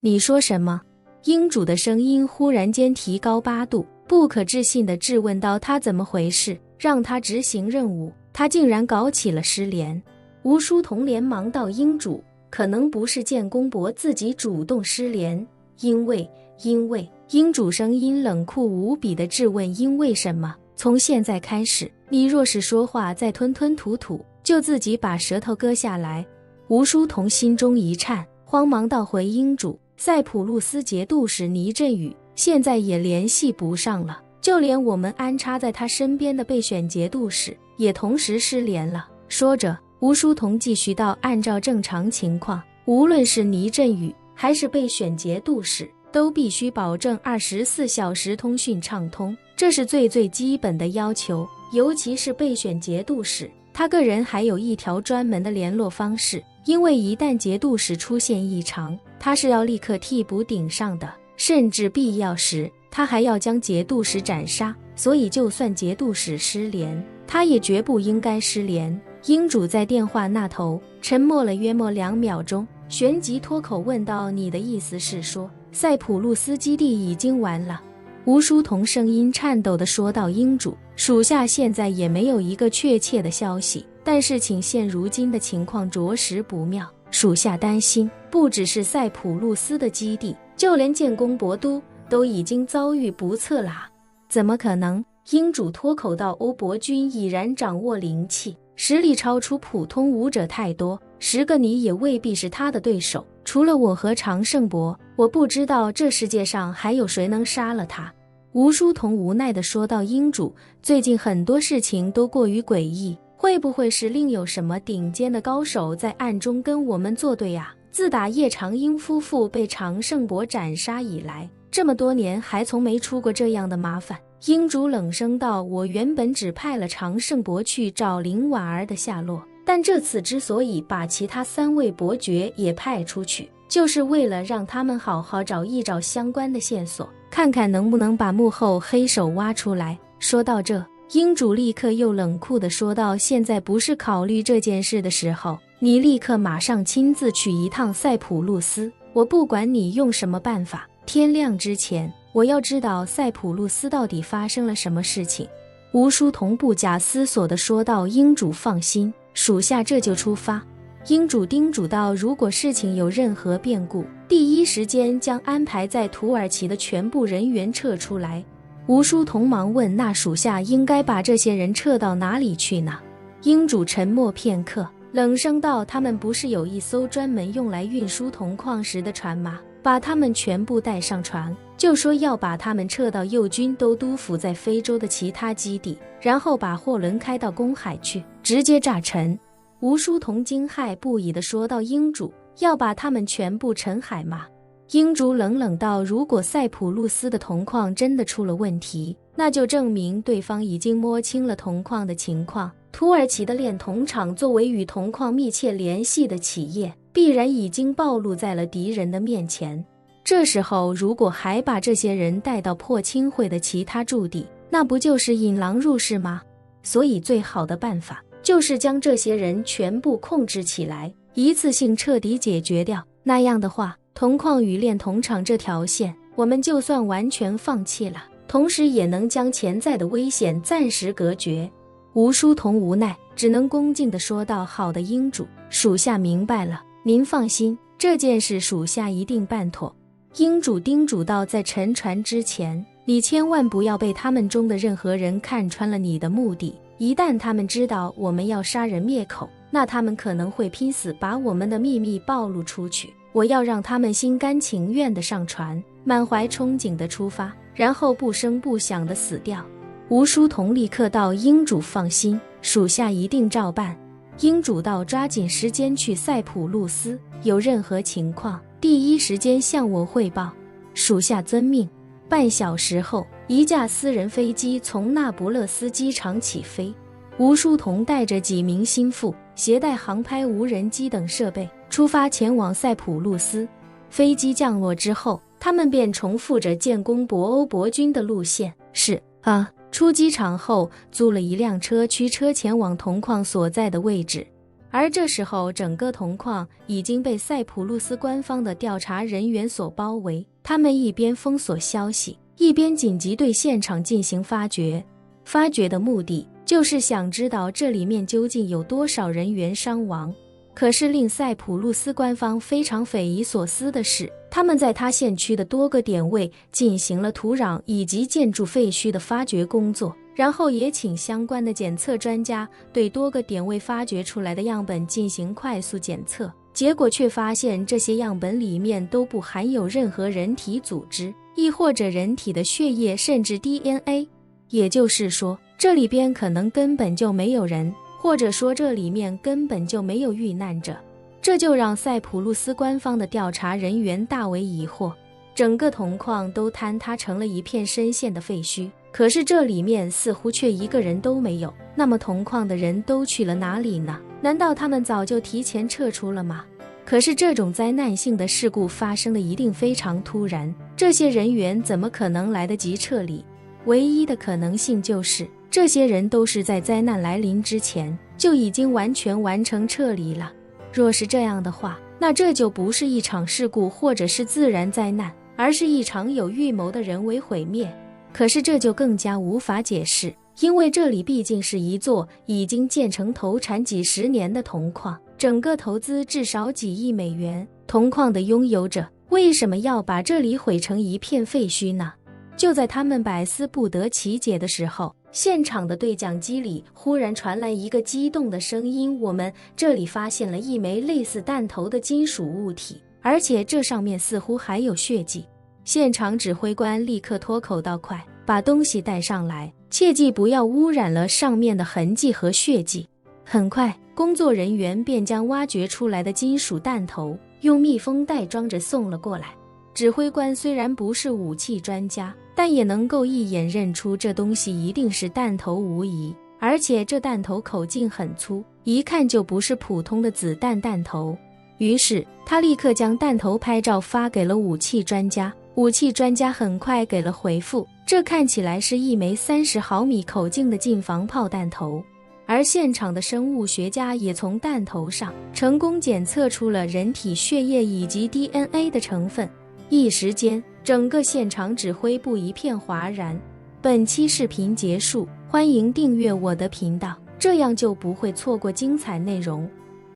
你说什么？英主的声音忽然间提高8度，不可置信地质问道：他怎么回事？让他执行任务，他竟然搞起了失联。吴书彤连忙道：英主，可能不是建功伯自己主动失联，因为英主声音冷酷无比地质问：因为什么？从现在开始，你若是说话再吞吞吐吐，就自己把舌头割下来。吴书彤心中一颤，慌忙道：回英主，塞浦路斯节度使倪振宇现在也联系不上了，就连我们安插在他身边的备选节度使也同时失联了。说着，吴书彤继续道：按照正常情况，无论是倪振宇还是备选节度使，都必须保证24小时通讯畅通，这是最基本的要求。尤其是备选节度使，他个人还有一条专门的联络方式，因为一旦节度使出现异常，他是要立刻替补顶上的，甚至必要时他还要将节度使斩杀。所以就算节度使失联，他也绝不应该失联。英主在电话那头沉默了约莫2秒钟，旋即脱口问道：你的意思是说塞浦路斯基地已经完了？吴书彤声音颤抖地说道：英主，属下现在也没有一个确切的消息，但事情现如今的情况着实不妙，属下担心不只是塞浦路斯的基地，就连建功伯都已经遭遇不测啦。怎么可能？英主脱口道：欧伯君已然掌握灵气，实力超出普通武者太多，10个你也未必是他的对手。除了我和常胜伯，我不知道这世界上还有谁能杀了他。吴书彤无奈地说道：英主，最近很多事情都过于诡异，会不会是另有什么顶尖的高手在暗中跟我们作对啊？自打叶长英夫妇被常胜伯斩杀以来，这么多年还从没出过这样的麻烦。英主冷声道：我原本只派了常胜伯去找林婉儿的下落，但这次之所以把其他3位伯爵也派出去，就是为了让他们好好找一找相关的线索，看看能不能把幕后黑手挖出来。说到这，英主立刻又冷酷地说道：现在不是考虑这件事的时候，你立刻马上亲自去一趟塞浦路斯，我不管你用什么办法，天亮之前我要知道塞浦路斯到底发生了什么事情。吴书彤不假思索地说道：英主放心，属下这就出发。英主叮嘱道：如果事情有任何变故，第一时间将安排在土耳其的全部人员撤出来。吴书彤忙问：那属下应该把这些人撤到哪里去呢？英主沉默片刻，冷声道：他们不是有一艘专门用来运输铜矿石的船吗？把他们全部带上船，就说要把他们撤到右军都督府在非洲的其他基地，然后把货轮开到公海去，直接炸沉。吴书彤惊骇不已地说道：英主要把他们全部沉海吗？英主冷冷道：如果塞浦路斯的铜矿真的出了问题，那就证明对方已经摸清了铜矿的情况，土耳其的炼铜厂作为与铜矿密切联系的企业，必然已经暴露在了敌人的面前。这时候如果还把这些人带到破清会的其他驻地，那不就是引狼入室吗？所以最好的办法就是将这些人全部控制起来，一次性彻底解决掉。那样的话，铜矿与炼铜厂这条线我们就算完全放弃了，同时也能将潜在的危险暂时隔绝。吴书彤无奈，只能恭敬地说道：好的，英主，属下明白了，您放心，这件事属下一定办妥。英主叮嘱道：在沉船之前，你千万不要被他们中的任何人看穿了你的目的，一旦他们知道我们要杀人灭口，那他们可能会拼死把我们的秘密暴露出去。我要让他们心甘情愿地上船，满怀憧憬地出发，然后不声不响地死掉。吴书彤立刻道：英主放心，属下一定照办。英主道：抓紧时间去塞浦路斯，有任何情况第一时间向我汇报。属下遵命。半小时后，一架私人飞机从那不勒斯机场起飞，吴书彤带着几名心腹，携带航拍无人机等设备，出发前往塞浦路斯。飞机降落之后，他们便重复着建功伯欧伯军的路线，出机场后租了一辆车驱车前往铜矿所在的位置。而这时候整个铜矿已经被塞浦路斯官方的调查人员所包围，他们一边封锁消息，一边紧急对现场进行发掘。发掘的目的就是想知道这里面究竟有多少人员伤亡。可是令塞浦路斯官方非常匪夷所思的是，他们在他县区的多个点位进行了土壤以及建筑废墟的发掘工作，然后也请相关的检测专家对多个点位发掘出来的样本进行快速检测，结果却发现这些样本里面都不含有任何人体组织，亦或者人体的血液，甚至 DNA。 也就是说，这里边可能根本就没有人，或者说这里面根本就没有遇难者。这就让塞浦路斯官方的调查人员大为疑惑，整个铜矿都坍塌成了一片深陷的废墟，可是这里面似乎却一个人都没有。那么铜矿的人都去了哪里呢？难道他们早就提前撤出了吗？可是这种灾难性的事故发生的一定非常突然，这些人员怎么可能来得及撤离？唯一的可能性就是这些人都是在灾难来临之前就已经完全完成撤离了。若是这样的话，那这就不是一场事故或者是自然灾难，而是一场有预谋的人为毁灭。可是这就更加无法解释，因为这里毕竟是一座已经建成投产几十年的铜矿，整个投资至少几亿美元，铜矿的拥有者为什么要把这里毁成一片废墟呢？就在他们百思不得其解的时候，现场的对讲机里忽然传来一个激动的声音，我们这里发现了一枚类似弹头的金属物体，而且这上面似乎还有血迹。现场指挥官立刻脱口道，快把东西带上来，切记不要污染了上面的痕迹和血迹。很快，工作人员便将挖掘出来的金属弹头用密封袋装着送了过来。指挥官虽然不是武器专家，但也能够一眼认出这东西一定是弹头无疑，而且这弹头口径很粗，一看就不是普通的子弹弹头。于是他立刻将弹头拍照发给了武器专家，武器专家很快给了回复，这看起来是一枚30毫米口径的近防炮弹头。而现场的生物学家也从弹头上成功检测出了人体血液以及 DNA 的成分。一时间，整个现场指挥部一片哗然。本期视频结束，欢迎订阅我的频道，这样就不会错过精彩内容。